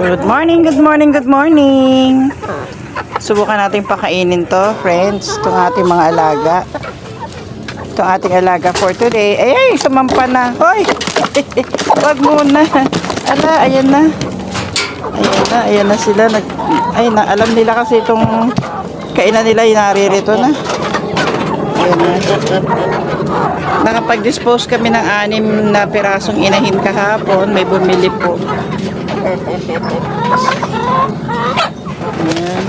Good morning, good morning, good morning. Subukan natin pakainin to, friends. Itong ating mga alaga. Itong ating alaga for today. Ay, sumampa na. Hoy! Wag muna. Ala, ayan na. Ayan na sila. Alam nila kasi itong kainan nila, naririto na. Ayan na. Nakapag-dispose kami ng 6 na pirasong inahin kahapon. May bumili po. Ayan.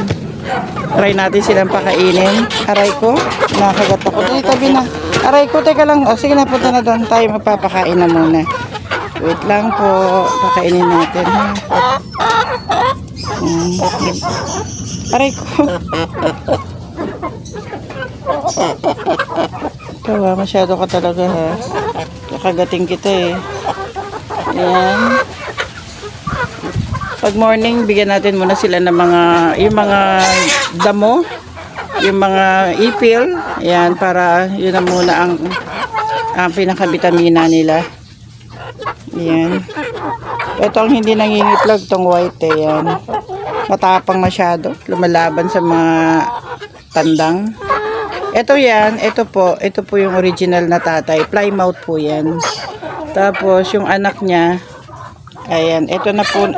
Try natin silang pakainin. Aray ko, nakagat ako. Dali, tabi na. Aray ko, teka lang. O, sige na, punta na doon. Tayo magpapakain na muna. Wait lang po. Pakainin natin. Ha? Aray ko. Ikaw, masyado ka talaga, ha? Kakagating kita, eh. Ayan. Pag morning, bigyan natin muna sila ng yung mga damo, yung mga ipil. Ayan, para yun na muna ang pinakabitamina nila. Ayan. Ito ang hindi nangingitlog, tong white. Ayan. Matapang masyado. Lumalaban sa mga tandang. Ito yan, ito po yung original na tatay. Plymouth po yan. Tapos, yung anak niya, ayan, ito na yung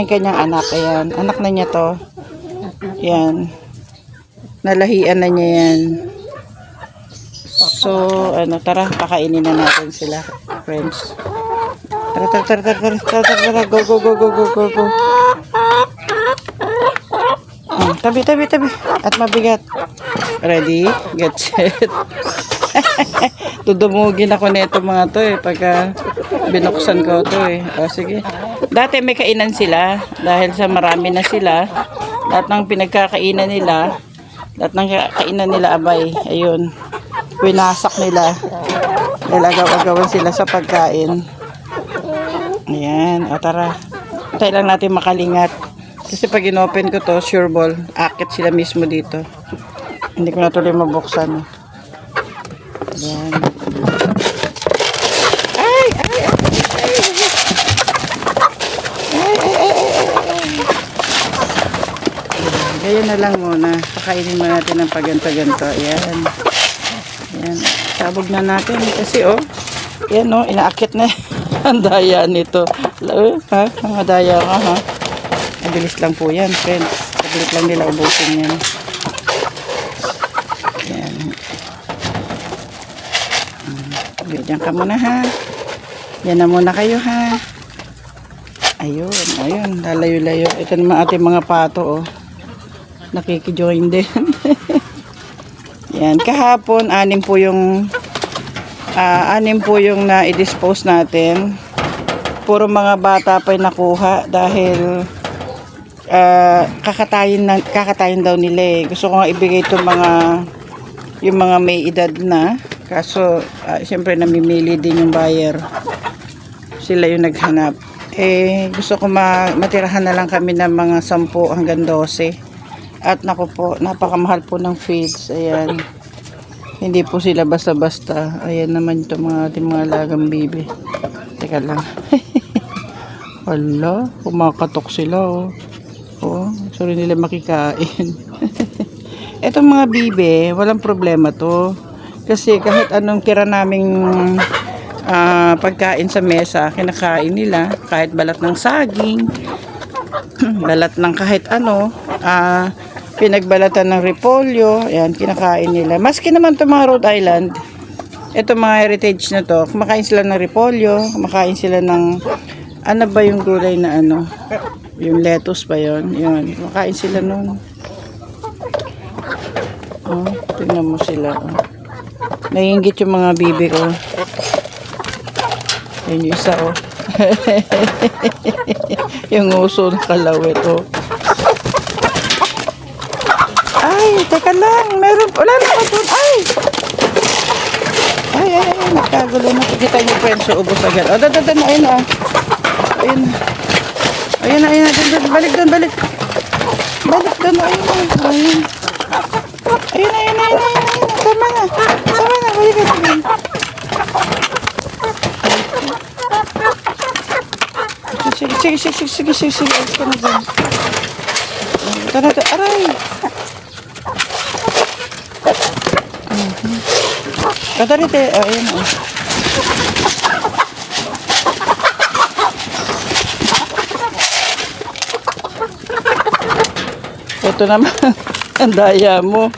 kanyang anak. Ayan, anak na niya to. Ayan. Nalahian na niya yan. So, tara, pakainin na natin sila, friends. Tara. Go. Tabi. At mabigat. Ready? Get set. Tudumugin ako nito mga to pagka binuksan ko to O sige. Dati may kainan sila dahil sa marami na sila. Lahat ng pinagkakainan nila, abay, ayun. Winasak nila. Nilagaw-agawan sila sa pagkain. Ayan, tara. Tayo lang natin makalingat. Kasi pag inopen ko to, sure ball, akit sila mismo dito. Hindi ko na tuloy mabuksan. Ayan. Ay. Ganyan na lang muna. Pakainin mo natin ng paganto-ganto. Ayan. Sabog na natin. Kasi yan inaakit na ang daya nito. Ha? Ang daya ka, ha? Mabilis lang po yan, friends. Mabilis lang nila ubusin yan. Ayan. Diyan ka muna, ha? Yan na muna kayo, ha? Ayun. Lalayo-layo. Ito naman ating mga pato, nakikijoin din. Yan. Kahapon, 6 po yung na-i-dispose natin. Puro mga bata pa yung nakuha dahil kakatayin daw nila Gusto ko nga ibigay itong yung mga may edad na. Kaso, siyempre namimili din yung buyer. Sila yung naghanap. Gusto ko matirahan na lang kami ng mga 10 hanggang 12. At naku po, napakamahal po ng feeds. Ayan. Hindi po sila basta-basta. Ayan naman ito ating mga lagang bibi. Teka lang. Wala, kumakatok sila sorry nila makikain. Etong mga bibe, walang problema to. Kasi kahit anong tira naming pagkain sa mesa, kinakain nila. Kahit balat ng saging, balat ng kahit pinagbalatan ng repolyo, ayan, kinakain nila. Maski naman to mga Rhode Island, ito mga heritage na to, kumakain sila ng repolyo, kumakain sila ng ba yung gulay na yung lettuce ba yun, kumakain sila nun. Tingnan mo sila. Naiinggit yung mga bibi ko. Yan yung isa yung uso na kalawit Ay, teka lang, wala na ako dun. Ay, nagkagulo na. Kita niyo, friends, ubos agad. Ayun na, balik doon. Balik doon, ayun. Tama na, balik doon. Sige. sige. Alis ka na dyan. Tara. Aray! Katarite. Ayan o. Ito naman. Ang daya mo.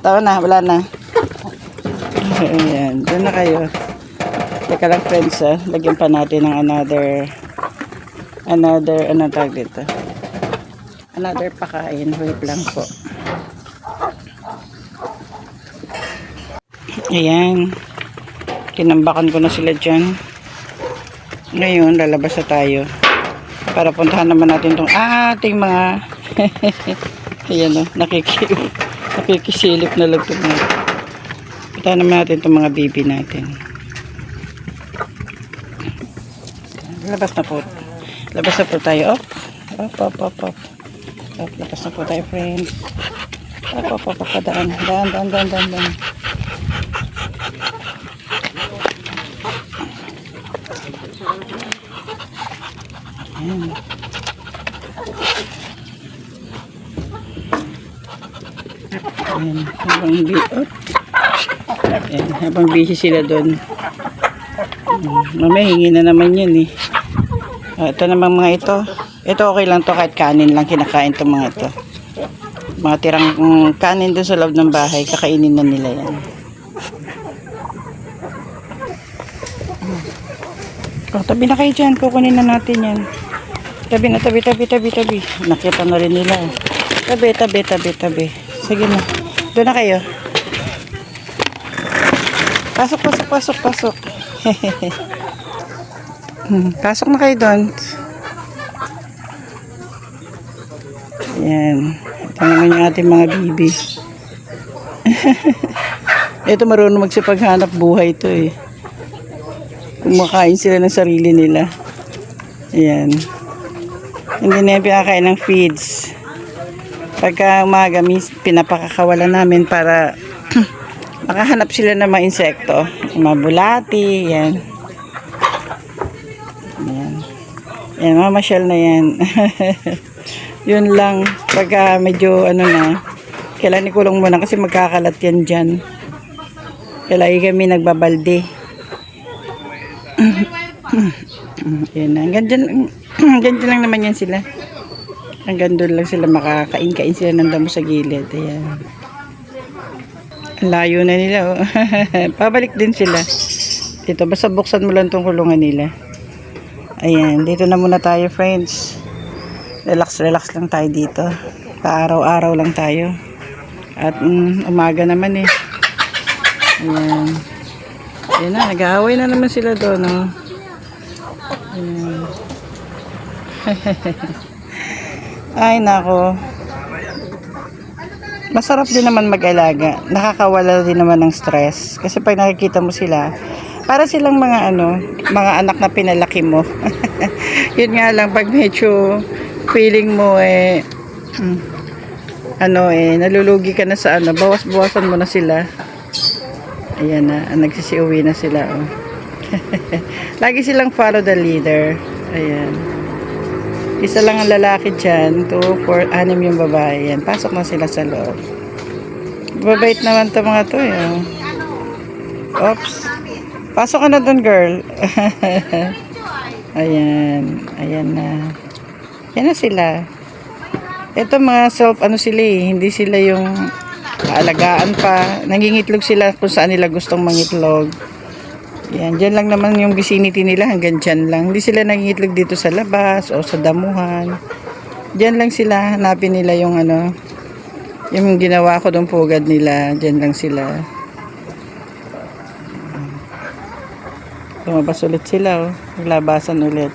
Tawa na. Wala na. Ayan. Doon na kayo. Teka lang friends ha. Lagyan pa natin ng another anong tawag dito. Another pakain. Wait lang po. Ayan. Kinambakan ko na sila dyan. Ngayon, lalabas na tayo. Para puntahan naman natin itong ating mga ayan o, nakikisilip na lagtog na. Puntahan naman natin itong mga baby natin. Labas na po tayo. Op. Labas na po tayo friends. Op. Daan. Ayan, habang busy sila doon. Mamaya hingi na naman yun eh. Ito naman mga ito. Ito okay lang to, kahit kanin lang kinakain to mga ito. Mga tirang kanin doon sa loob ng bahay, kakainin na nila yan. Tabi na kayo dyan, kukunin na natin yan. Tabi. Nakita na rin nila. Tabi. Sige na. Doon na kayo. Pasok. Pasok na kayo doon. Ayan. Ito naman yung ating mga bibi. Ito marunong magsipaghanap buhay ito eh. Kumakain sila ng sarili nila. Ayan. Hindi na yung pinakain ng feeds. Pagka umaga, pinapakakawalan namin para makahanap sila ng mga insekto. Mga bulati, yan. Yan, mamasyal na yan. Yun lang. Pagka medyo, kailangan ikulong muna kasi magkakalat yan dyan. Kailangan kami nagbabalde. Yan na. Ganyan lang naman yan sila. Hanggang doon lang sila makakain sila ng damo sa gilid. Ayan. Ang layo na nila. Oh. Pabalik din sila. Dito, basta buksan mo lang itong kulungan nila. Ayan. Dito na muna tayo friends. Relax lang tayo dito. Paaraw-araw lang tayo. At umaga naman eh. Ayan. Ayan na. Nag-aaway na naman sila doon. Oh. Ayan. Ay nako. Masarap din naman mag-alaga. Nakakawala din naman ng stress. Kasi pag nakikita mo sila, para silang mga mga anak na pinalaki mo. Yun nga lang, pag medyo feeling mo nalulugi ka na sa bawas-bawasan mo na sila. Ayan na, nagsisiuwi na sila. Oh. Lagi silang follow the leader. Ayan. Isa lang ang lalaki dyan. 2, 4, 6 yung babae. Yan. Pasok na sila sa loob. Babait naman ito mga to. Oops. Pasok ka na dun girl. Ayan. Ayan na. Yan na sila. Ito mga sila Hindi sila yung alagaan pa. Nangingitlog sila kung saan nila gustong mangitlog. Yan, dyan lang naman yung vicinity nila, hanggang dyan lang. Hindi sila nangingitlog dito sa labas o sa damuhan. Dyan lang sila, hanapin nila yung yung ginawa ko doon pugad nila. Dyan lang sila. Lumabas ulit sila, oh. Naglabasan ulit.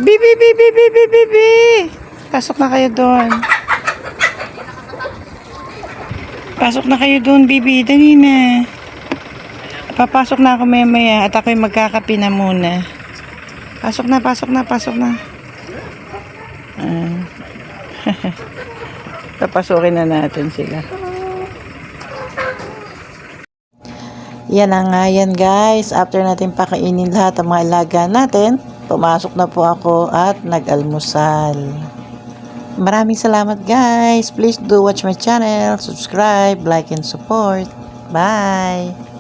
Bibi! Pasok na kayo doon. Pasok na kayo doon, bibi. Dali na. Papasok na ako maya at ako'y magkakape na muna. Pasok na. Papasukin na natin sila. Yan na nga yan guys. After natin pakainin lahat ng mga alaga natin, pumasok na po ako at nag-almusal. Maraming salamat guys. Please do watch my channel, subscribe, like, and support. Bye!